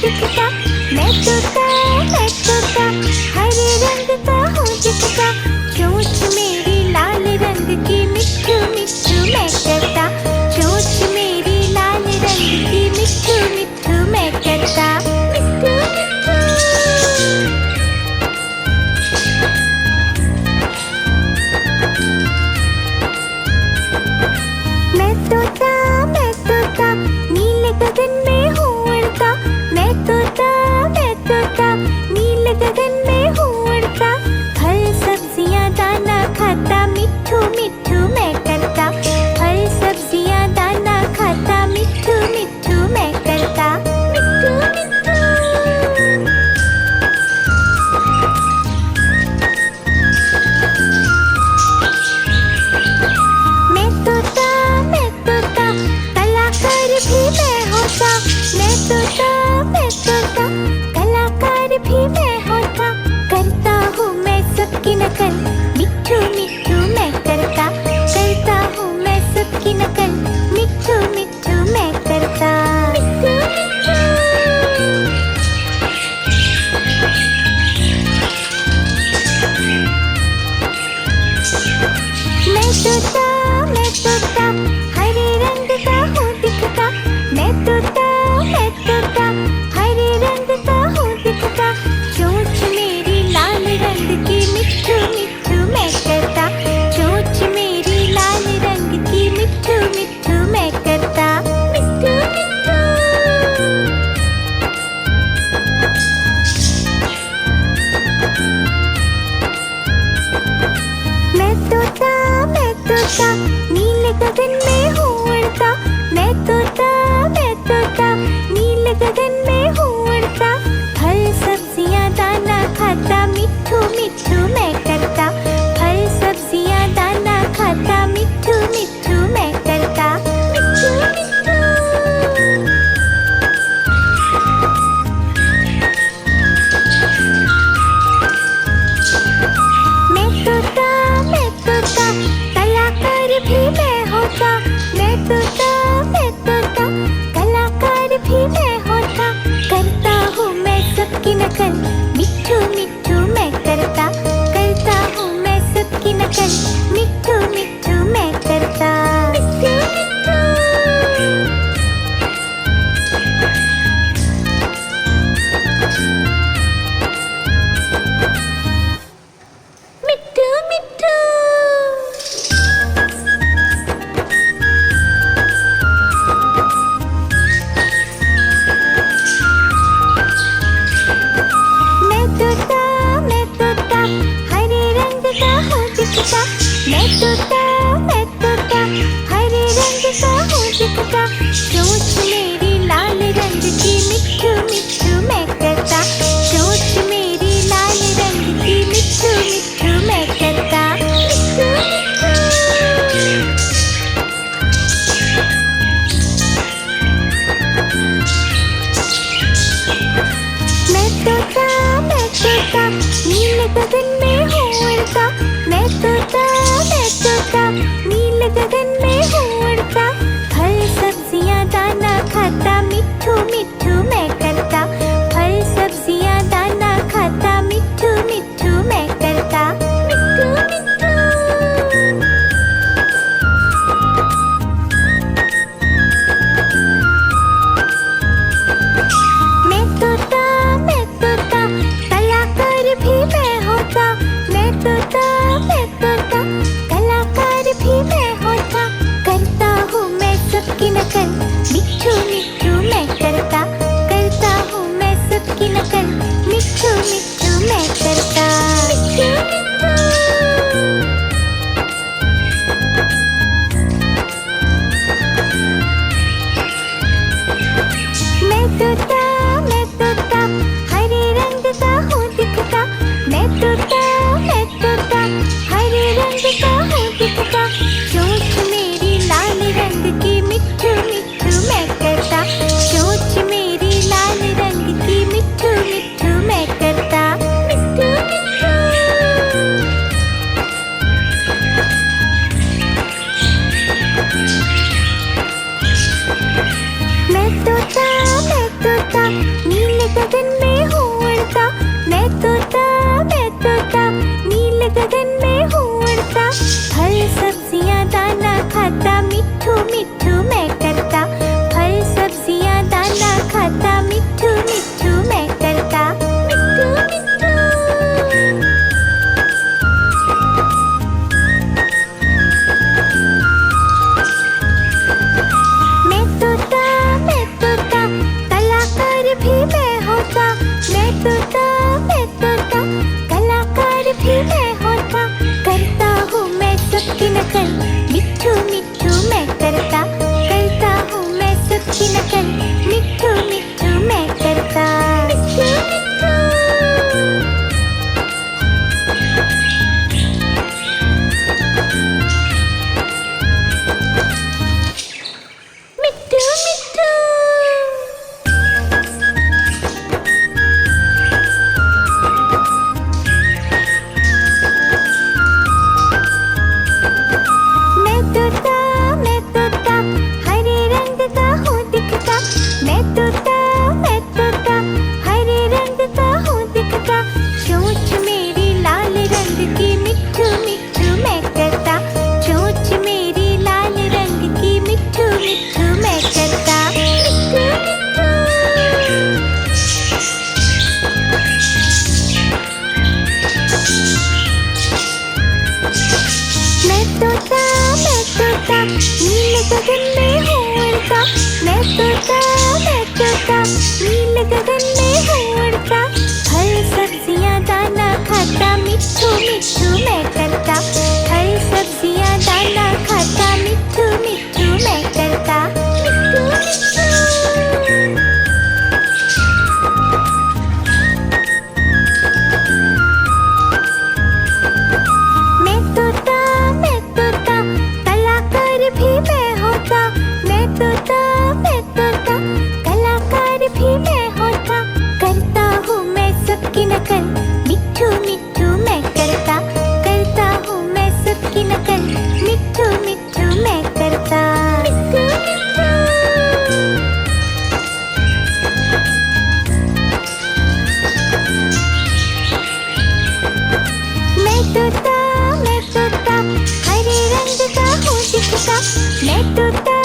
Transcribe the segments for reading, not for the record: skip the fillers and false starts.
दिखता, मैं तोता हरे रंग का हूँ दिखता। चोंच मेरी लाल रंग की मिट्ठू मिट्ठू मैं करता, चोंच मेरी लाल रंग की मिट्ठू मिट्ठू मैं करता। मिट्ठू मिट्ठू मैं तोता नीले गगन में हूँ उड़ता। मैं तोता नीले गगन में हूँ उड़ता। फल सब्जियाँ दाना खाता, मिट्ठू मिट्ठू मैं करता। फल सब्जियाँ दाना खाता, मिट्ठू मिट्ठू मैं करता। मिट्ठू मिट्ठू मैं तोता कलाकार भी मैं होता। मैं तोता कलाकार भी मैं होता। करता हूँ मैं सबकी नकल, मिट्ठू मिट्ठू मैं करता। करता हूँ मैं सबकी नकल, मिट्ठू मिट्ठू मैं करता। मिट्ठू मिट्ठू मैं तोता हरे रंग का हूँ दिखता। मैं तोता हरे रंग का हूँ दिखता। चोंच मेरी लाल रंग की मिट्ठू मिट्ठू मैं करता। चोंच मेरी लाल रंग की मिट्ठू मिट्ठू मैं करता। मिट्ठू मिट्ठू मैं तोता नीले गगन में हूँ उड़ता। मैं तोता नीले गगन में हूँ उड़ता। फल सब्जियाँ दाना खाता, मिट्ठू मिट्ठू मैं करता। फल सब्जियाँ दाना खाता, मिट्ठू मिट्ठू मैं करता। मिट्ठू मिट्ठू मैं तोता कलाकार भी मैं होता। मैं तोता कलाकार भी मैं होता। करता हूँ मैं सबकी नकल, मिट्ठू मिट्ठू मैं करता। करता हूँ मैं सबकी नकल, मिट्ठू मिट्ठू मैं करता। मिट्ठू मिट्ठू मिट्ठू मिट्ठू मैं तोता हरे रंग का हूँ दिखता। मैं तोता हरे रंग का हूँ दिखता। चोंच मेरी लाल रंग की मिट्ठू मिट्ठू मैं करता। चोंच मेरी लाल रंग की मिट्ठू मिट्ठू मैं करता। मिट्ठू मिट्ठू मैं तोता नीले गगन में हूँ उड़ता। मैं तोता नीले गगन में हूँ उड़ता। फल सब्जियाँ दाना खाता, मिट्ठू मिट्ठू मैं करता। फल सब्जियाँ दाना खाता, मिट्ठू मिट्ठू मैं करता। मिट्ठू मिट्ठू मैं तोता कलाकार भी मैं होता। मैं तोता कलाकार भी मैं होता। करता हूँ मैं सबकी नकल, मिट्ठू मिट्ठू मैं करता। करता हूँ मैं सबकी नकल, मिट्ठू मिट्ठू मैं करता। मिट्ठू मिट्ठू मैं तोता हरे रंग का हूँ दिखता। मैं तोता हरे रंग का हूँ दिखता। चोंच मेरी लाल रंग की मिट्ठू मिट्ठू मैं करता। चोंच मेरी लाल रंग की मिट्ठू मिट्ठू मैं करता। मिट्ठू मिट्ठू मैं तोता नीले मैं तोता हरे रंग का हूँ दिखता, चोंच मेरी लाल रंग की मिट्ठू मिट्ठू मैं करता, चोंच मेरी लाल रंग की मिट्ठू मिट्ठू मैं करता, मिट्ठू मिट्ठू। मैं तोता नील गगन में हूँ उड़ता, मैं तोता नील गगन में हूँ उड़ता, फल सब्जियाँ दाना खाता, मिट्ठू मिट्ठू मैं करता, फल सब्जियाँ दाना खाता, मिट्ठू मिट्ठू मैं करता, मिट्ठू मिट्ठू। मैं तोता कलाकार भी मैं होता, मैं तोता कलाकार भी मैं होता, करता हूँ मैं सबकी नकल, मिट्ठू मिट्ठू मैं करता, करता हूँ मैं सबकी नकल, मिट्ठू मिट्ठू मैं करता, मिट्ठू मिट्ठू। मैं तोता हरे रंग का हूँ दिखता, मैं तोता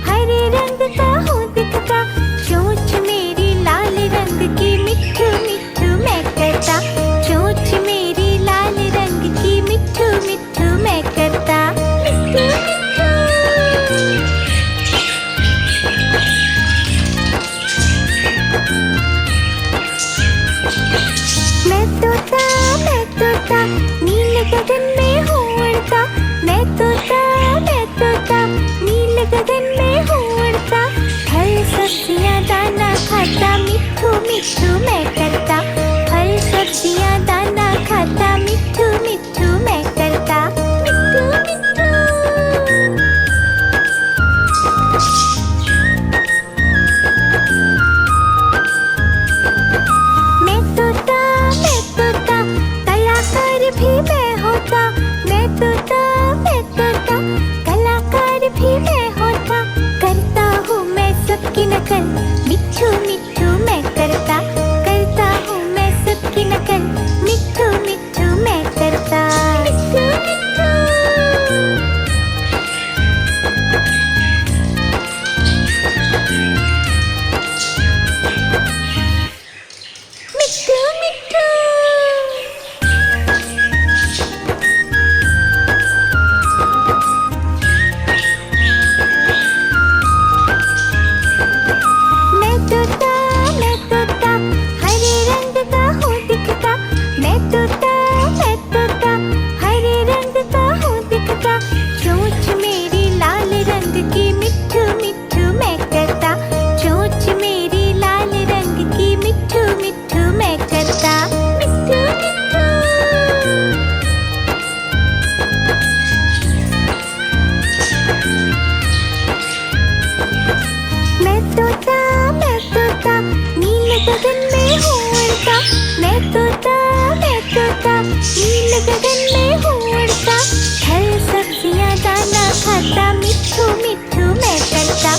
हरे रंग का हूँ दिखता, चोंच मेरी लाल रंग की मिट्ठू मिट्ठू मैं करता, चोंच मेरी लाल रंग की मिट्ठू मिट्ठू मैं करता, मिट्ठू मिट्ठू। मैं तोता नील गगन में हूँ उड़ता, मैं तोता नील गगन में हूँ उड़ता, फल सब्जियाँ दाना खाता, मिट्ठू मिट्ठू मैं करता, फल सब्जियाँ दाना खाता, मिट्ठू मिट्ठू मैं करता, मिट्ठू मिट्ठू। मैं तोता कलाकार भी मैं होता, मैं तोता कलाकार भी मैं होता, करता हूँ मैं सबकी नकल, मिट्ठू मिट्ठू मैं करता, करता हूँ मैं सबकी नकल, मिट्ठू मिट्ठू मैं करता, मिट्ठू मिट्ठू। मिट्ठू मिट्ठू। मैं तोता हरे रंग का हूँ दिखता, मैं तोता हरे रंग का हूँ दिखता, चोंच मेरी लाल रंग की मिट्ठू मिट्ठू मैं करता, चोंच मेरी लाल रंग की मिट्ठू मिट्ठू मैं करता, मिट्ठू मिट्ठू। मैं तोता नील गगन में हूँ उड़ता, मैं तोता नील गगन में हूँ उड़ता, फल सब्जियाँ दाना खाता, मिट्ठू मिट्ठू मैं करता,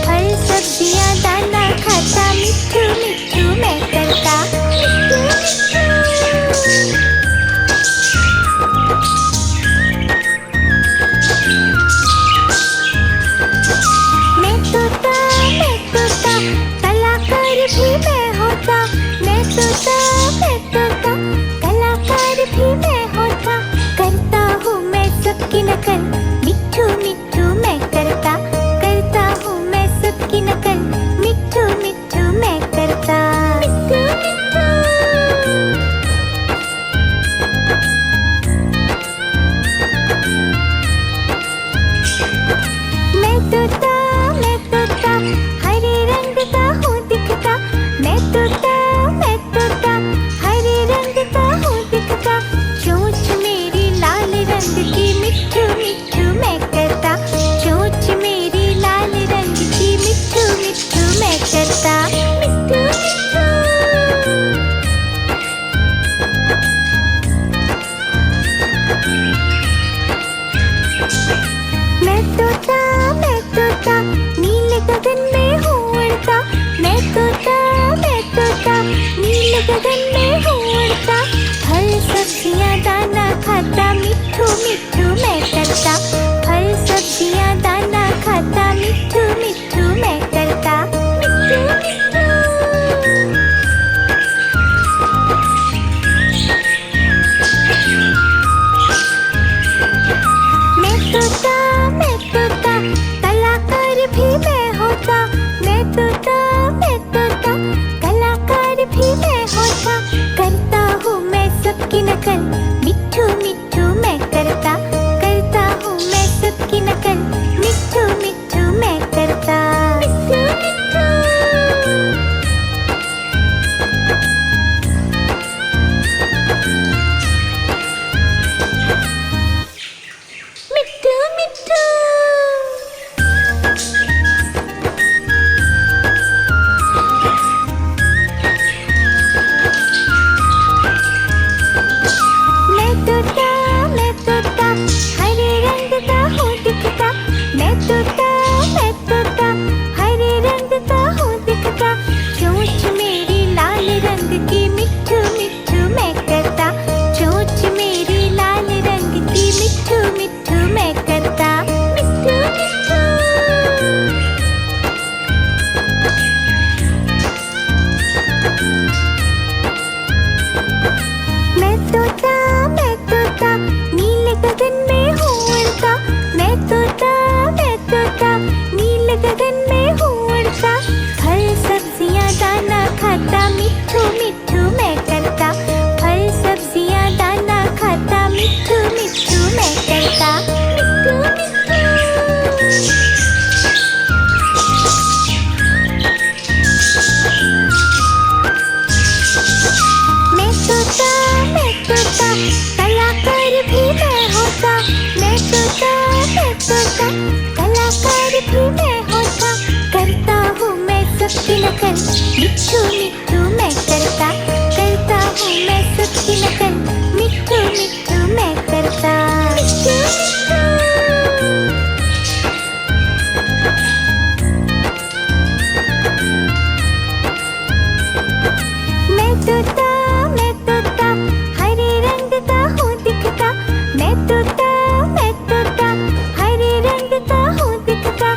फल सब्जियाँ दाना खाता, मिट्ठू मिट्ठू मैं करता, मिट्ठू मिट्ठू। मैं तोता कलाकार भी मैं होता, मैं तोता कलाकार भी मैं होता, नकल, मिट्ठू मिट्ठू मैं करता, करता हूँ मैं सबकी नकल, मिट्ठू मिट्ठू मैं करता। मैं तोता हरे रंग का हूँ दिखता, मैं तोता हरे रंग का हूँ दिखता,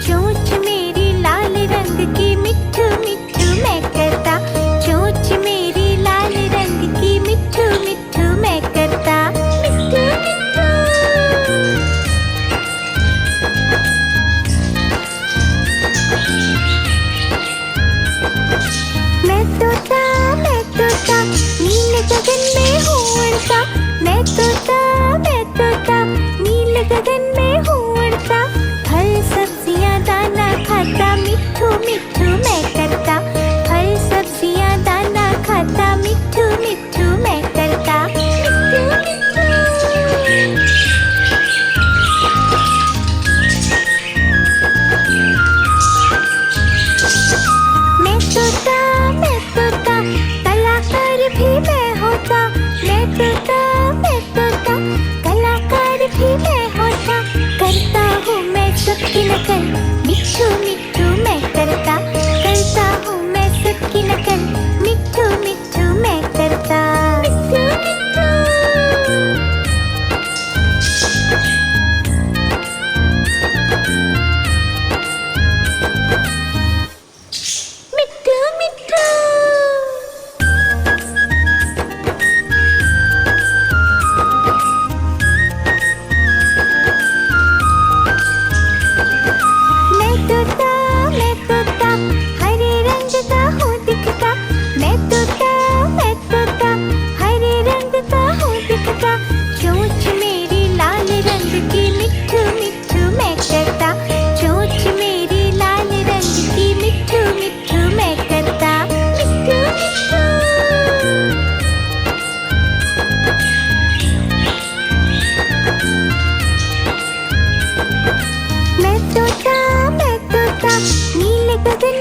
चोंच मेरी लाल रंग की, मिट्ठू मिट्ठू मैं करता, चोंच मेरी लाल रंग की, मिट्ठू मिट्ठू मैं करता। मिट्ठू मिट्ठू। मैं तोता नील गगन में हूँ उड़ता, मैं तोता नील गगन में हूँ उड़ता, फल सब्जियाँ दाना खाता, मिट्ठू मिट्ठू मैं करता, फल सब्जियाँ दाना खाता, मिट्ठू मिट्ठू मैं करता। मिट्ठू मिट्ठू। मैं तोता कलाकार भी मैं होता, मैं तोता कलाकार भी मैं होता, करता हूँ मैं सबकी नकल, मिट्ठू मिट्ठू मैं करता, करता हूँ मैं सबकी नकल, मिट्ठू मिट्ठू मैं करता। मिट्ठू मिट्ठू। मिट्ठू मिट्ठू। मैं तोता हरे रंग का हूँ दिखता, मैं तोता हरे रंग का हूँ दिखता, चोंच मेरी लाल रंग की, मिट्ठू मिट्ठू मैं करता, चोंच मेरी लाल रंग की, मिट्ठू मिट्ठू मैं करता। मिट्ठू मिट्ठू। मैं तोता नील गगन